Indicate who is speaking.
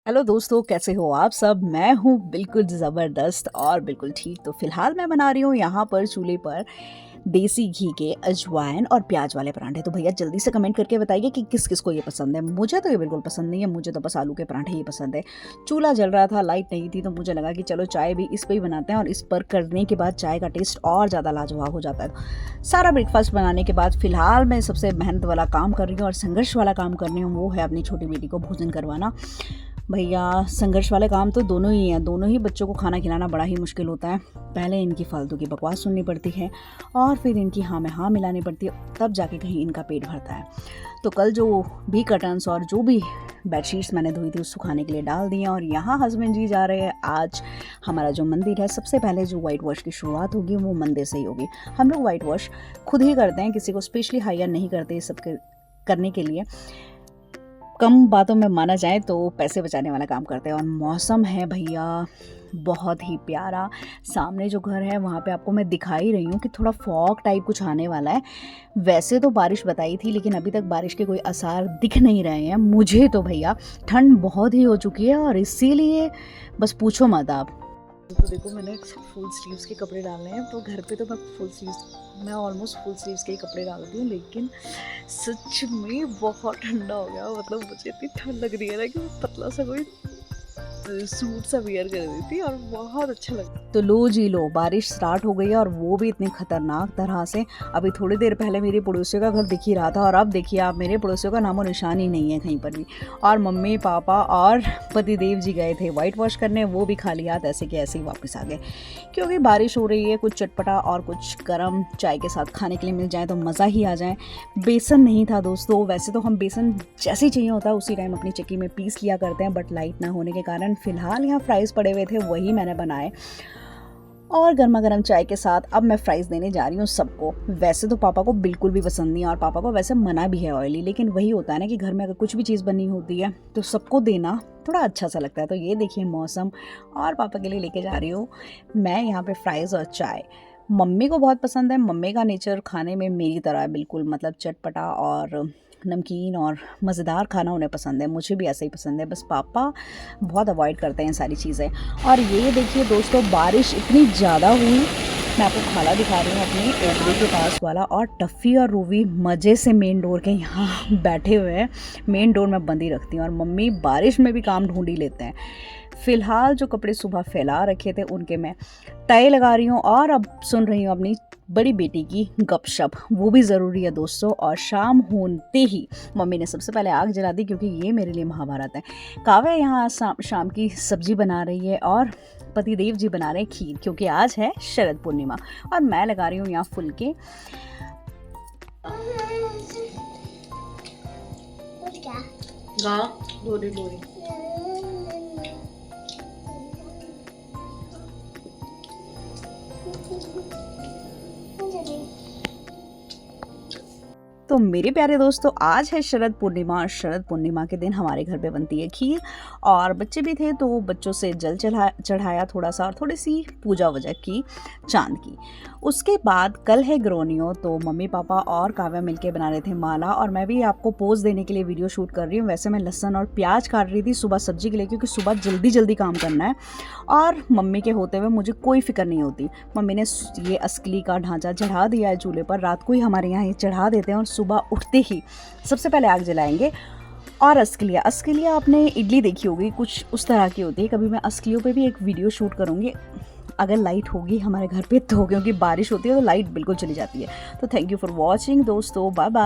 Speaker 1: Hello दोस्तों, कैसे हो आप सब। मैं हूँ बिल्कुल ज़बरदस्त और बिल्कुल ठीक। तो फ़िलहाल मैं बना रही हूँ यहाँ पर चूल्हे पर देसी घी के अजवाइन और प्याज वाले परांठे। तो भैया जल्दी से कमेंट करके बताइए कि किस किस को ये पसंद है। मुझे तो ये बिल्कुल पसंद नहीं है, मुझे तो बस आलू के परांठे ही पसंद है। चूल्हा जल रहा था, लाइट नहीं थी, तो मुझे लगा कि चलो चाय भी इस पर ही बनाते हैं और इस पर करने के बाद चाय का टेस्ट और ज़्यादा लाजवाब हो जाता है। सारा ब्रेकफास्ट बनाने के बाद फ़िलहाल मैं सबसे मेहनत वाला काम कर रही हूँ और संघर्ष वाला काम कर रही हूँ, वो है अपनी छोटी बेटी को भोजन करवाना। भैया संघर्ष वाले काम तो दोनों ही हैं, दोनों ही बच्चों को खाना खिलाना बड़ा ही मुश्किल होता है। पहले इनकी फालतू की बकवास सुननी पड़ती है और फिर इनकी हाँ में हाँ मिलानी पड़ती है, तब जाके कहीं इनका पेट भरता है। तो कल जो भी कर्टन्स और जो भी बेडशीट्स मैंने धोई थी उस सुखाने के लिए डाल दिए और यहाँ हस्बैंड जी जा रहे हैं। आज हमारा जो मंदिर है, सबसे पहले जो वाइट वॉश की शुरुआत होगी वो मंदिर से ही होगी। हम लोग वाइट वॉश खुद ही करते हैं, किसी को स्पेशली हायर नहीं करते सब करने के लिए। कम बातों में माना जाए तो पैसे बचाने वाला काम करते हैं। और मौसम है भैया बहुत ही प्यारा। सामने जो घर है वहाँ पे आपको मैं दिखा ही रही हूँ कि थोड़ा फॉग टाइप कुछ आने वाला है। वैसे तो बारिश बताई थी, लेकिन अभी तक बारिश के कोई आसार दिख नहीं रहे हैं मुझे। तो भैया ठंड बहुत ही हो चुकी है और इसीलिए बस पूछो मत आप। तो देखो मैंने फुल स्लीव्स के कपड़े डालने हैं, तो घर पे तो मैं ऑलमोस्ट फुल स्लीव्स के ही कपड़े डालती हूँ, लेकिन सच में बहुत ठंडा हो गया। मतलब मुझे इतनी ठंड लग रही है ना कि मैं पतला सा कोई सूट सा वियर कर दी थी और बहुत अच्छा लगा। तो लो जी लो, बारिश स्टार्ट हो गई है और वो भी इतनी खतरनाक तरह से। अभी थोड़ी देर पहले मेरे पड़ोसियों का घर दिख ही रहा था और अब देखिए आप, मेरे पड़ोसियों का नामो निशान ही नहीं है कहीं पर भी। और मम्मी पापा और पतिदेव जी गए थे वाइट वॉश करने, वो भी खाली हाथ ऐसे के ऐसे ही वापस आ गए। क्योंकि बारिश हो रही है, कुछ चटपटा और कुछ गर्म चाय के साथ खाने के लिए मिल जाए तो मज़ा ही आ जाए। बेसन नहीं था दोस्तों, वैसे तो हम बेसन जैसे ही चाहिए होता है उसी टाइम अपनी चक्की में पीस लिया करते हैं, बट लाइट ना होने के कारण फ़िलहाल यहाँ फ्राइज़ पड़े हुए थे, वही मैंने बनाए और गर्मा गर्म चाय के साथ अब मैं फ्राइज़ देने जा रही हूँ सबको। वैसे तो पापा को बिल्कुल भी पसंद नहीं है और पापा को वैसे मना भी है ऑयली, लेकिन वही होता है ना कि घर में अगर कुछ भी चीज़ बनी होती है तो सबको देना थोड़ा अच्छा सा लगता है। तो ये देखिए मौसम, और पापा के लिए लेके जा रही हूँ मैं यहाँ पे फ्राइज़ और चाय। मम्मी को बहुत पसंद है, मम्मी का नेचर खाने में मेरी तरह है बिल्कुल, मतलब चटपटा और नमकीन और मज़ेदार खाना उन्हें पसंद है, मुझे भी ऐसा ही पसंद है। बस पापा बहुत अवॉइड करते हैं सारी चीज़ें। और ये देखिए दोस्तों, बारिश इतनी ज़्यादा हुई, मैं आपको खाला दिखा रही हूँ अपनी ओपरे के पास वाला, और टफ़ी और रूवी मज़े से मेन डोर के यहाँ बैठे हुए हैं। मेन डोर मैं बंद ही रखती हूँ और मम्मी बारिश में भी काम ढूंढ ही लेते हैं। फ़िलहाल जो कपड़े सुबह फैला रखे थे उनके मैं तय लगा रही हूँ और अब सुन रही हूँ अपनी बड़ी बेटी की गपशप, वो भी ज़रूरी है दोस्तों। और शाम होते ही मम्मी ने सबसे पहले आग जला दी, क्योंकि ये मेरे लिए महाभारत है। काव्या यहाँ शाम की सब्जी बना रही है और पतिदेव जी बना रहे हैं खीर, क्योंकि आज है शरद पूर्णिमा। और मैं लगा रही हूँ यहाँ फुलके। तो मेरे प्यारे दोस्तों, आज है शरद पूर्णिमा और शरद पूर्णिमा के दिन हमारे घर पे बनती है खीर। और बच्चे भी थे तो बच्चों से जल चढ़ाया थोड़ा सा और थोड़ी सी पूजा वजह की चांद की। उसके बाद कल है ग्रोनियो, तो मम्मी पापा और काव्या मिलके बना रहे थे माला, और मैं भी आपको पोज देने के लिए वीडियो शूट कर रही हूँ। वैसे मैं लहसुन और प्याज काट रही थी सुबह सब्जी के लिए, क्योंकि सुबह जल्दी जल्दी काम करना है और मम्मी के होते हुए मुझे कोई फिक्र नहीं होती। मम्मी ने ये असकली का ढांचा चढ़ा दिया है चूल्हे पर, रात को ही हमारे यहाँ ये चढ़ा देते हैं और सुबह उठते ही सबसे पहले आग जलाएंगे। और असकलिया आपने इडली देखी होगी, कुछ उस तरह की होती है। कभी मैं असकलियों पे भी एक वीडियो शूट करूँगी अगर लाइट होगी हमारे घर पे तो, क्योंकि बारिश होती है तो लाइट बिल्कुल चली जाती है। तो थैंक यू फॉर वॉचिंग दोस्तों, बाय बाय।